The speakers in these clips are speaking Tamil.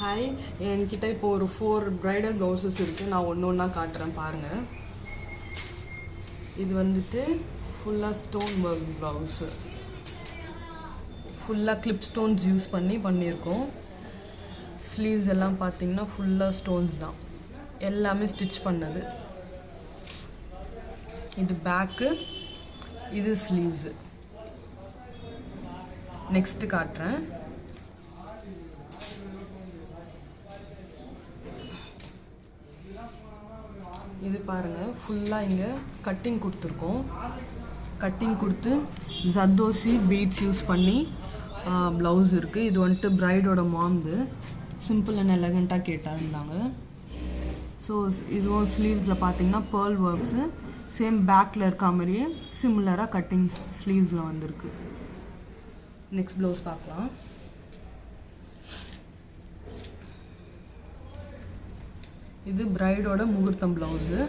ஹாய், என்கிட்ட இப்போ ஒரு 4 bridal blouses இருக்குது. நான் ஒன்று ஒன்றா காட்டுறேன் பாருங்கள். இது வந்துட்டு ஃபுல்லாக ஸ்டோன் ஒர்க் ப்ளவுஸு, ஃபுல்லாக கிளிப் ஸ்டோன்ஸ் யூஸ் பண்ணியிருக்கோம். ஸ்லீவ்ஸ் எல்லாம் பார்த்தீங்கன்னா ஃபுல்லாக ஸ்டோன்ஸ் தான், எல்லாமே ஸ்டிச் பண்ணது. இது பேக்கு, இது ஸ்லீவ்ஸு. நெக்ஸ்ட்டு காட்டுறேன். இது பாருங்கள், ஃபுல்லாக இங்கே கட்டிங் கொடுத்துருக்கோம். கட்டிங் கொடுத்து ஜர்தோசி பீட்ஸ் யூஸ் பண்ணி ப்ளவுஸ் இருக்குது. இது வந்துட்டு ப்ரைடோட மாம்து சிம்பிள் அண்ட் எலகண்ட்டாக கேட்டாருந்தாங்க. ஸோ இதுவும் ஸ்லீவ்ஸில் பார்த்தீங்கன்னா பேர்ல் ஒர்க்ஸு சேம் பேக்கில் இருக்க மாதிரியே சிமிலராக கட்டிங் ஸ்லீவ்ஸில் வந்திருக்கு. நெக்ஸ்ட் ப்ளவுஸ் பார்க்கலாம். இது பிரைடோட முகூர்த்தம் ப்ளவுஸு.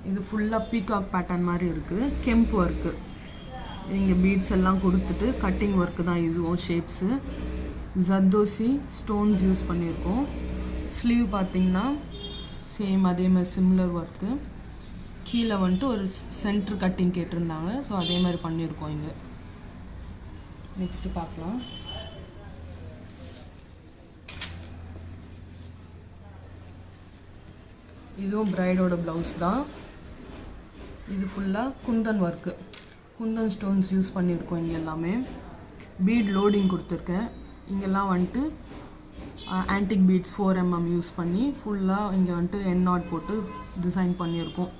இது ஃபுல்லாக பீகாக் பேட்டர்ன் மாதிரி இருக்குது. கெம்ப் ஒர்க்கு, இங்கே பீட்ஸ் எல்லாம் கொடுத்துட்டு கட்டிங் ஒர்க்கு தான் இதுவும். ஷேப்ஸு ஜர்தோசி ஸ்டோன்ஸ் யூஸ் பண்ணியிருக்கோம். ஸ்லீவ் பார்த்திங்கன்னா சேம் அதே மாதிரி சிமிலர் ஒர்க்கு. கீழே வந்துட்டு ஒரு சென்ட்ரு கட்டிங் கேட்டிருந்தாங்க, ஸோ அதே மாதிரி பண்ணியிருக்கோம் இங்கே. நெக்ஸ்ட்டு பார்க்கலாம். இதுவும் பிரைடோட ப்ளவுஸ் தான். இது ஃபுல்லாக Kundan work, Kundan stones use பண்ணியிருக்கோம். இங்கே எல்லாமே பீட் லோடிங் கொடுத்துருக்கேன். இங்கெல்லாம் வந்துட்டு ஆன்டிக் பீட்ஸ் 4mm யூஸ் பண்ணி ஃபுல்லாக இங்கே வந்துட்டு என் நாட் போட்டு டிசைன் பண்ணியிருக்கோம்.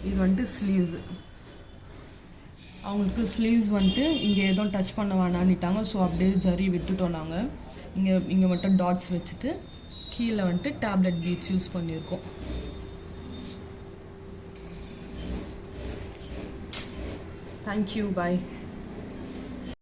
இது வந்துட்டு ஸ்லீவ்ஸு. அவங்களுக்கு ஸ்லீவ்ஸ் வந்துட்டு இங்கே எதுவும் டச் பண்ண வேணான்னுட்டாங்க, ஸோ அப்படியே ஜரி விட்டுட்டோம் நாங்கள். இங்கே மட்டும் டாட்ஸ் வச்சுட்டு கீழே வந்துட்டு டேப்லெட் பீட்ஸ் யூஸ் பண்ணியிருக்கோம். தேங்க்யூ, பாய்.